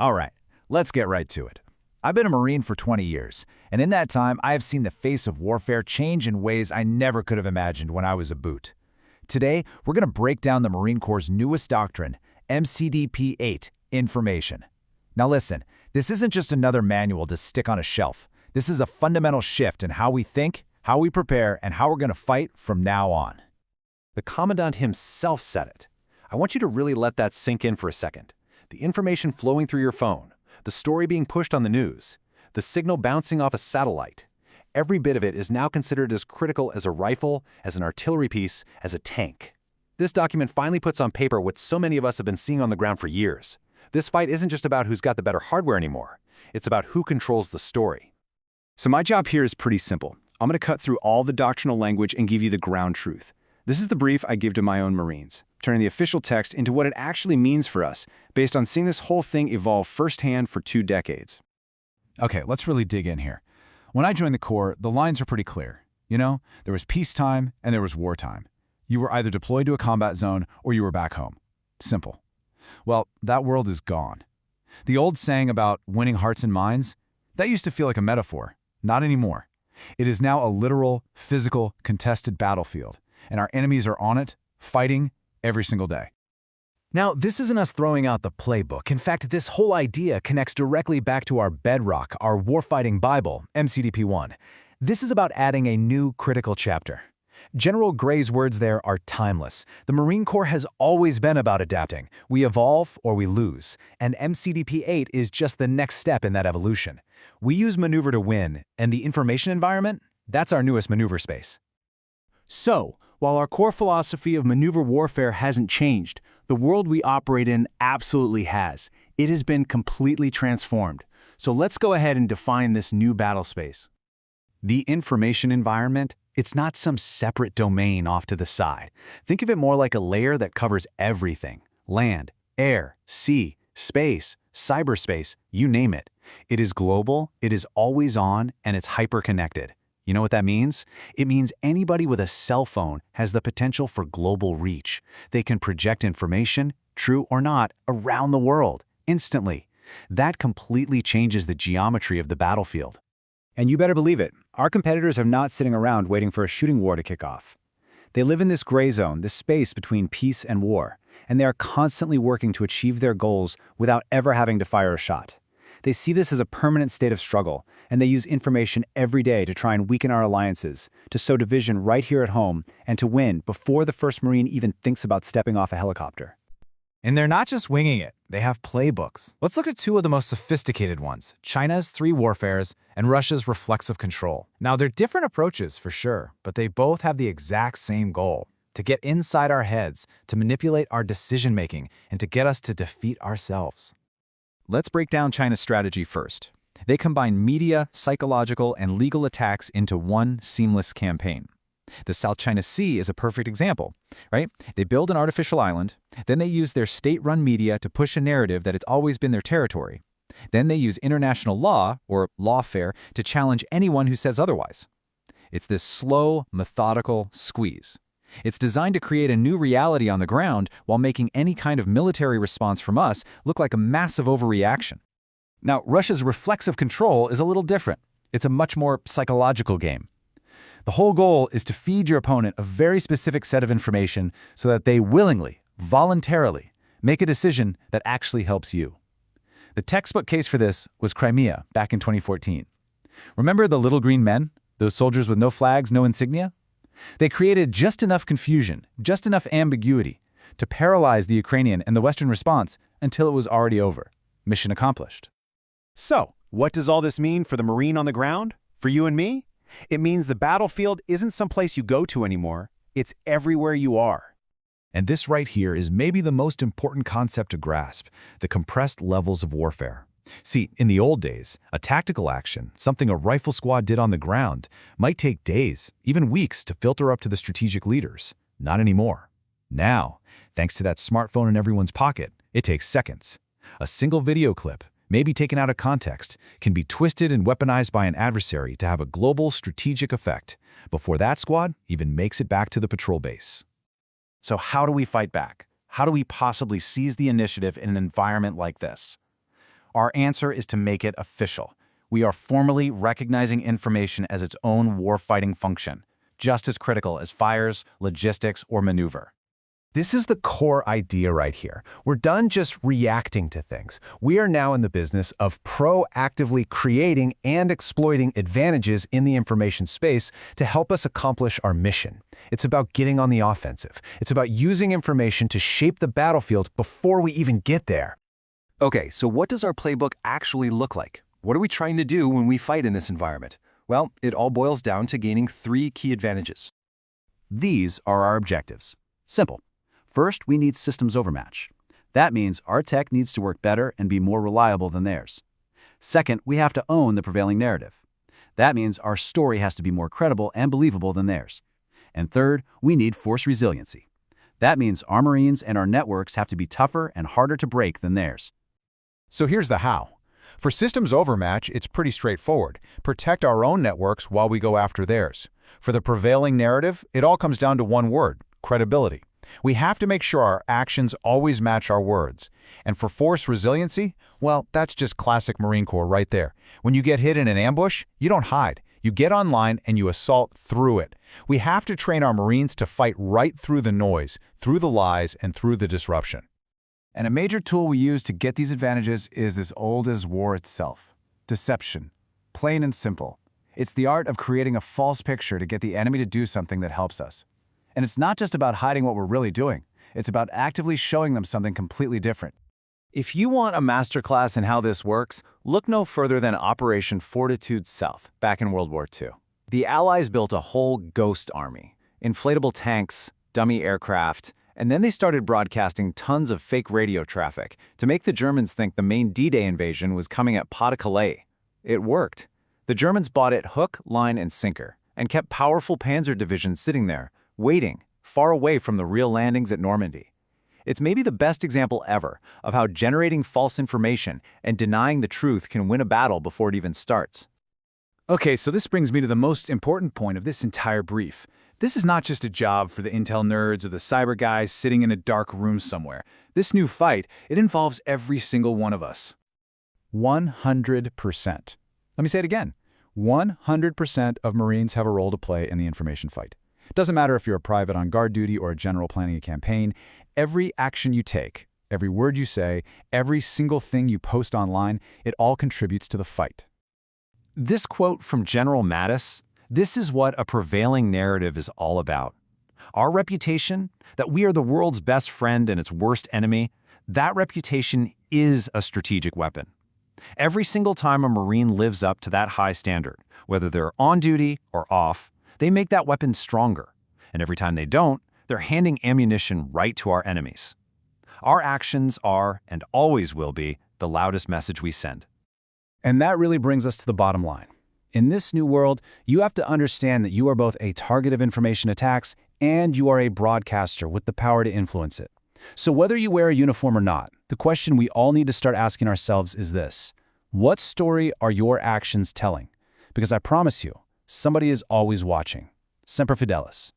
All right, let's get right to it. I've been a Marine for 20 years, and in that time, I have seen the face of warfare change in ways I never could have imagined when I was a boot. Today, we're going to break down the Marine Corps' newest doctrine, MCDP 8, Information. Now listen, this isn't just another manual to stick on a shelf. This is a fundamental shift in how we think, how we prepare, and how we're going to fight from now on. The Commandant himself said it. I want you to really let that sink in for a second. The information flowing through your phone, the story being pushed on the news, the signal bouncing off a satellite. Every bit of it is now considered as critical as a rifle, as an artillery piece, as a tank. This document finally puts on paper what so many of us have been seeing on the ground for years. This fight isn't just about who's got the better hardware anymore. It's about who controls the story. So my job here is pretty simple. I'm going to cut through all the doctrinal language and give you the ground truth. This is the brief I give to my own Marines, turning the official text into what it actually means for us, based on seeing this whole thing evolve firsthand for 2 decades. Okay, let's really dig in here. When I joined the Corps, the lines are pretty clear. You know, there was peacetime and there was wartime. You were either deployed to a combat zone or you were back home. Simple. Well, that world is gone. The old saying about winning hearts and minds, that used to feel like a metaphor. Not anymore. It is now a literal, physical, contested battlefield, and our enemies are on it, fighting every single day. Now, this isn't us throwing out the playbook. In fact, this whole idea connects directly back to our bedrock, our warfighting Bible, MCDP 1. This is about adding a new critical chapter. General Gray's words there are timeless. The Marine Corps has always been about adapting. We evolve or we lose, and MCDP 8 is just the next step in that evolution. We use maneuver to win, and the information environment, that's our newest maneuver space. So, while our core philosophy of maneuver warfare hasn't changed, the world we operate in absolutely has. It has been completely transformed. So let's go ahead and define this new battle space. The information environment, it's not some separate domain off to the side. Think of it more like a layer that covers everything: land, air, sea, space, cyberspace, you name it. It is global, it is always on, and it's hyper-connected. You know what that means? It means anybody with a cell phone has the potential for global reach. They can project information, true or not, around the world, instantly. That completely changes the geometry of the battlefield. And you better believe it, our competitors are not sitting around waiting for a shooting war to kick off. They live in this gray zone, this space between peace and war, and they are constantly working to achieve their goals without ever having to fire a shot. They see this as a permanent state of struggle, and they use information every day to try and weaken our alliances, to sow division right here at home, and to win before the first Marine even thinks about stepping off a helicopter. And they're not just winging it, they have playbooks. Let's look at 2 of the most sophisticated ones, China's 3 warfares and Russia's reflexive control. Now, they're different approaches for sure, but they both have the exact same goal: to get inside our heads, to manipulate our decision-making, and to get us to defeat ourselves. Let's break down China's strategy first. They combine media, psychological, and legal attacks into one seamless campaign. The South China Sea is a perfect example, right? They build an artificial island, then they use their state-run media to push a narrative that it's always been their territory. Then they use international law, or lawfare, to challenge anyone who says otherwise. It's this slow, methodical squeeze. It's designed to create a new reality on the ground while making any kind of military response from us look like a massive overreaction. Now, Russia's reflexive control is a little different. It's a much more psychological game. The whole goal is to feed your opponent a very specific set of information so that they willingly, voluntarily, make a decision that actually helps you. The textbook case for this was Crimea back in 2014. Remember the little green men? Those soldiers with no flags, no insignia? They created just enough confusion, just enough ambiguity to paralyze the Ukrainian and the Western response until it was already over. Mission accomplished. So, what does all this mean for the Marine on the ground? For you and me? It means the battlefield isn't someplace you go to anymore. It's everywhere you are. And this right here is maybe the most important concept to grasp: the compressed levels of warfare. See, in the old days, a tactical action, something a rifle squad did on the ground, might take days, even weeks, to filter up to the strategic leaders. Not anymore. Now, thanks to that smartphone in everyone's pocket, it takes seconds. A single video clip, maybe taken out of context, can be twisted and weaponized by an adversary to have a global strategic effect before that squad even makes it back to the patrol base. So how do we fight back? How do we possibly seize the initiative in an environment like this? Our answer is to make it official. We are formally recognizing information as its own warfighting function, just as critical as fires, logistics, or maneuver. This is the core idea right here. We're done just reacting to things. We are now in the business of proactively creating and exploiting advantages in the information space to help us accomplish our mission. It's about getting on the offensive. It's about using information to shape the battlefield before we even get there. Okay, so what does our playbook actually look like? What are we trying to do when we fight in this environment? Well, it all boils down to gaining 3 key advantages. These are our objectives. Simple. First, we need systems overmatch. That means our tech needs to work better and be more reliable than theirs. Second, we have to own the prevailing narrative. That means our story has to be more credible and believable than theirs. And third, we need force resiliency. That means our Marines and our networks have to be tougher and harder to break than theirs. So here's the how. For systems overmatch, it's pretty straightforward. Protect our own networks while we go after theirs. For the prevailing narrative, it all comes down to one word: credibility. We have to make sure our actions always match our words. And for force resiliency, well, that's just classic Marine Corps right there. When you get hit in an ambush, you don't hide. You get online and you assault through it. We have to train our Marines to fight right through the noise, through the lies, and through the disruption. And a major tool we use to get these advantages is as old as war itself: deception. Plain and simple. It's the art of creating a false picture to get the enemy to do something that helps us. And it's not just about hiding what we're really doing. It's about actively showing them something completely different. If you want a masterclass in how this works, look no further than Operation Fortitude South back in World War II. The Allies built a whole ghost army, inflatable tanks, dummy aircraft, and then they started broadcasting tons of fake radio traffic to make the Germans think the main D-Day invasion was coming at Pas-de-Calais. It worked. The Germans bought it hook, line, and sinker, and kept powerful panzer divisions sitting there, waiting, far away from the real landings at Normandy. It's maybe the best example ever of how generating false information and denying the truth can win a battle before it even starts. Okay, so this brings me to the most important point of this entire brief. This is not just a job for the intel nerds or the cyber guys sitting in a dark room somewhere. This new fight, it involves every single one of us. 100%. Let me say it again. 100% of Marines have a role to play in the information fight. Doesn't matter if you're a private on guard duty or a general planning a campaign, every action you take, every word you say, every single thing you post online, it all contributes to the fight. This quote from General Mattis, this is what a prevailing narrative is all about. Our reputation, that we are the world's best friend and its worst enemy, that reputation is a strategic weapon. Every single time a Marine lives up to that high standard, whether they're on duty or off, they make that weapon stronger. And every time they don't, they're handing ammunition right to our enemies. Our actions are, and always will be, the loudest message we send. And that really brings us to the bottom line. In this new world, you have to understand that you are both a target of information attacks and you are a broadcaster with the power to influence it. So whether you wear a uniform or not, the question we all need to start asking ourselves is this: what story are your actions telling? Because I promise you, somebody is always watching. Semper Fidelis.